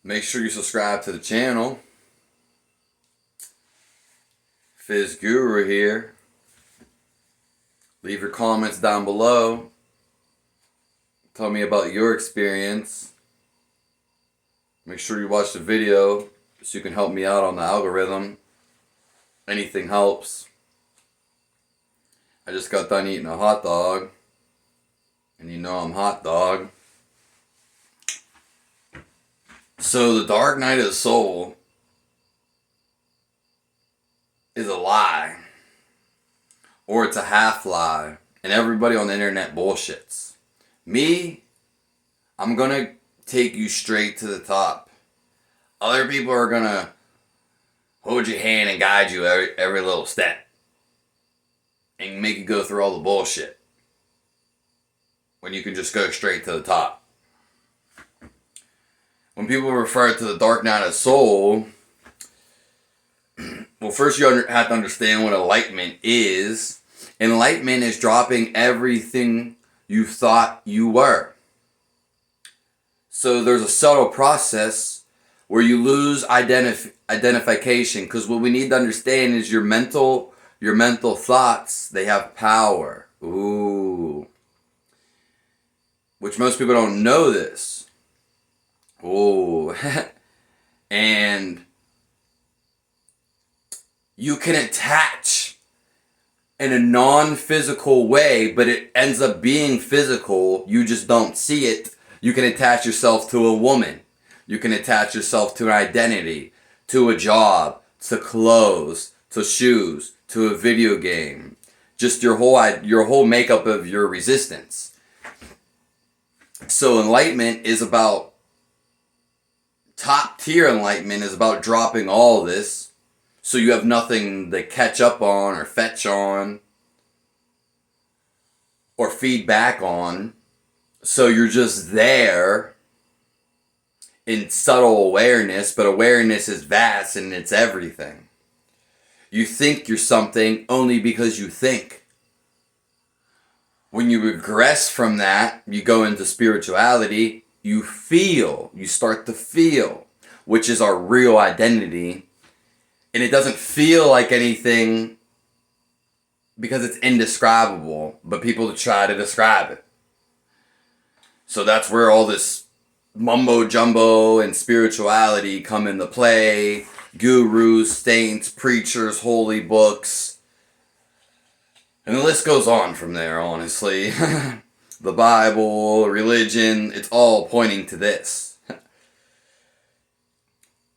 Make sure you subscribe to the channel. Fizz Guru here. Leave your comments down below. Tell me about your experience. Make sure you watch the video so you can help me out on the algorithm. Anything helps. I just got done eating a hot dog. And you know I'm hot dog. So the dark night of the soul is a lie. Or it's a half lie. And everybody on the internet bullshits. Me, I'm gonna take you straight to the top. Other people are gonna hold your hand and guide you every little step. And make you go through all the bullshit. When you can just go straight to the top. When people refer to the dark night of the soul, well, first you have to understand what enlightenment is. Enlightenment is dropping everything you thought you were. So there's a subtle process where you lose identification, because what we need to understand is your mental thoughts, they have power. Ooh. Which most people don't know this. Ooh. And you can attach in a non-physical way, but it ends up being physical. You just don't see it. You can attach yourself to a woman. You can attach yourself to an identity, to a job, to clothes, to shoes, to a video game. Just your whole makeup of your resistance. So enlightenment is about, top tier enlightenment is about dropping all this. So you have nothing to catch up on or fetch on or feed back on. So you're just there in subtle awareness, but awareness is vast and it's everything. You think you're something only because you think. When you regress from that, you go into spirituality, you start to feel, which is our real identity. And it doesn't feel like anything because it's indescribable, but people try to describe it. So that's where all this mumbo jumbo and spirituality come into play. Gurus, saints, preachers, holy books. And the list goes on from there, honestly. The Bible, religion, it's all pointing to this.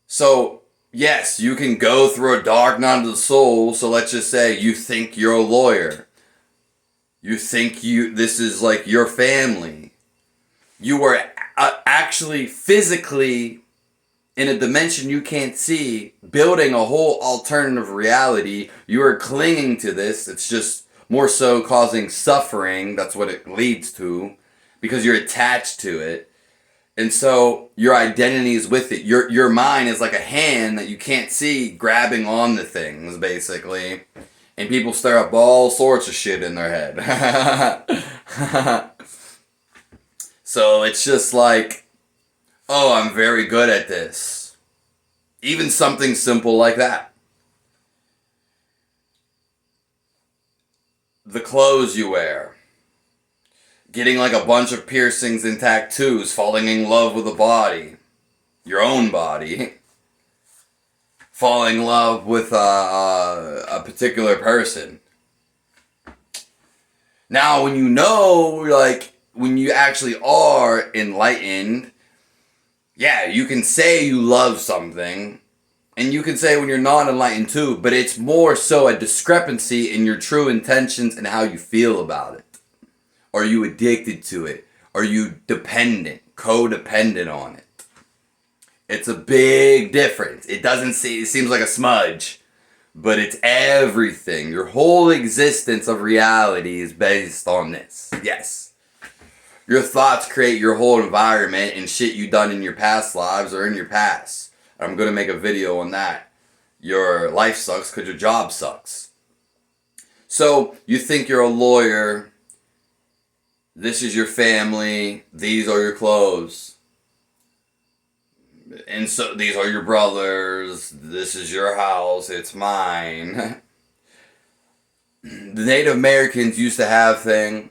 So, yes, you can go through a dark night of the soul. So let's just say you think you're a lawyer. You think this is like your family. You were actually physically in a dimension you can't see, building a whole alternative reality. You are clinging to this. It's just more so causing suffering. That's what it leads to, because you're attached to it. And so your identity is with it. Your mind is like a hand that you can't see grabbing on to things, basically. And people stir up all sorts of shit in their head. So it's just like, oh, I'm very good at this. Even something simple like that. The clothes you wear. Getting like a bunch of piercings and tattoos, falling in love with a body, your own body, falling in love with a particular person. Now, when you know, like, when you actually are enlightened, yeah, you can say you love something, and you can say when you're not enlightened too, but it's more so a discrepancy in your true intentions and how you feel about it. Are you addicted to it? Are you dependent, codependent on it? It's a big difference. It seems like a smudge, but it's everything. Your whole existence of reality is based on this. Yes. Your thoughts create your whole environment and shit you done in your past lives or in your past. I'm going to make a video on that. Your life sucks because your job sucks. So you think you're a lawyer. This is your family. These are your clothes. And so these are your brothers. This is your house. It's mine. The Native Americans used to have thing.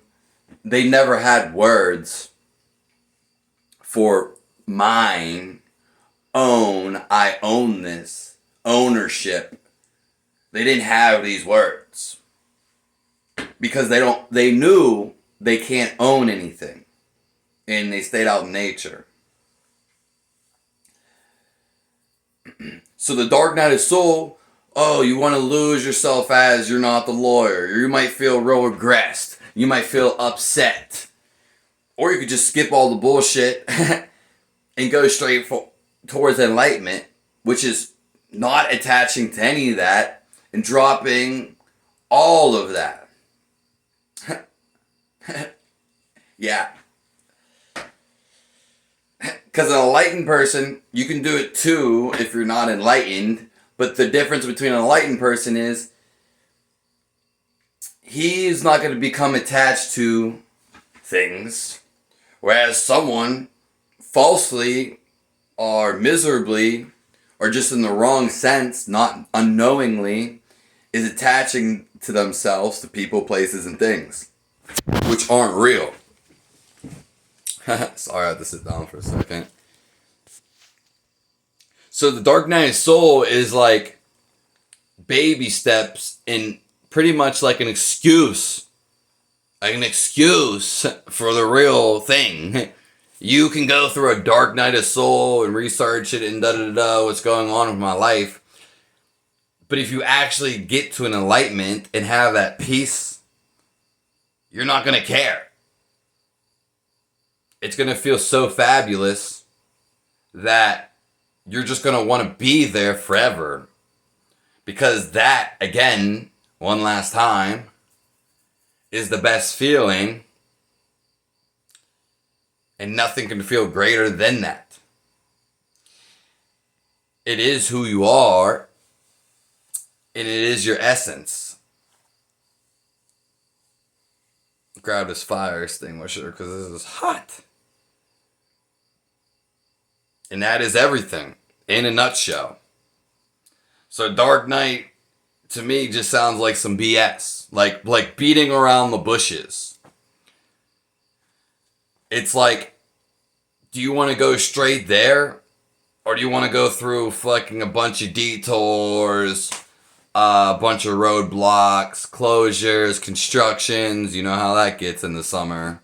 They never had words for mine, own, I own this, ownership. They didn't have these words because they knew they can't own anything, and they stayed out in nature. So the dark night of soul, oh, you want to lose yourself as you're not the lawyer. You might feel real regressed. You might feel upset. Or you could just skip all the bullshit and go straight towards enlightenment, which is not attaching to any of that and dropping all of that. Yeah. Because an enlightened person, you can do it too if you're not enlightened. But the difference between an enlightened person is he's not going to become attached to things. Whereas someone falsely or miserably or just in the wrong sense, not unknowingly, is attaching to themselves to people, places, and things, which aren't real. Sorry, I have to sit down for a second. So the Dark Night of Soul is like baby steps and pretty much like an excuse. Like an excuse for the real thing. You can go through a Dark Night of Soul and research it and da-da-da-da, what's going on with my life. But if you actually get to an enlightenment and have that peace, you're not going to care. It's going to feel so fabulous that you're just going to want to be there forever. Because that, again, one last time, is the best feeling. And nothing can feel greater than that. It is who you are. And it is your essence. Grab this fire extinguisher because this is hot. And that is everything in a nutshell. So Dark Knight to me just sounds like some BS. Like beating around the bushes. It's like, do you want to go straight there? Or do you want to go through fucking a bunch of detours, a bunch of roadblocks, closures, constructions, you know how that gets in the summer,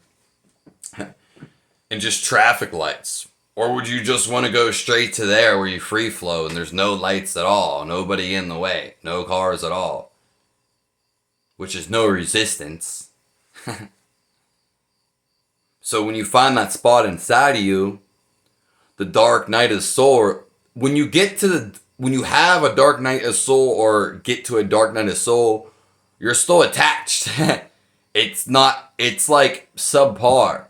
and just traffic lights? Or would you just want to go straight to there where you free flow and there's no lights at all, nobody in the way, no cars at all, which is no resistance. So when you find that spot inside of you, the Dark Night of Soul, when you have a Dark Night of Soul or get to a Dark Night of Soul, you're still attached. It's like subpar.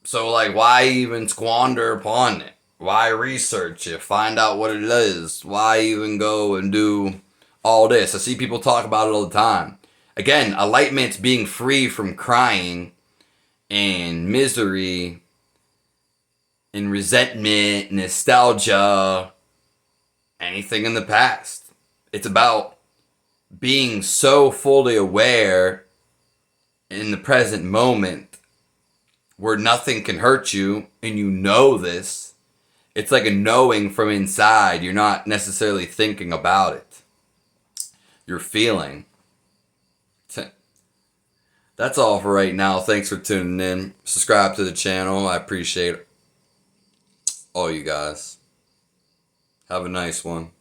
So like, why even squander upon it? Why research it? Find out what it is. Why even go and do all this? I see people talk about it all the time. Again, enlightenment's being free from crying and misery and resentment, nostalgia, anything in the past. It's about being so fully aware in the present moment where nothing can hurt you, and you know this. It's like a knowing from inside. You're not necessarily thinking about it. You're feeling. That's all for right now. Thanks for tuning in. Subscribe to the channel. I appreciate all you guys. Have a nice one.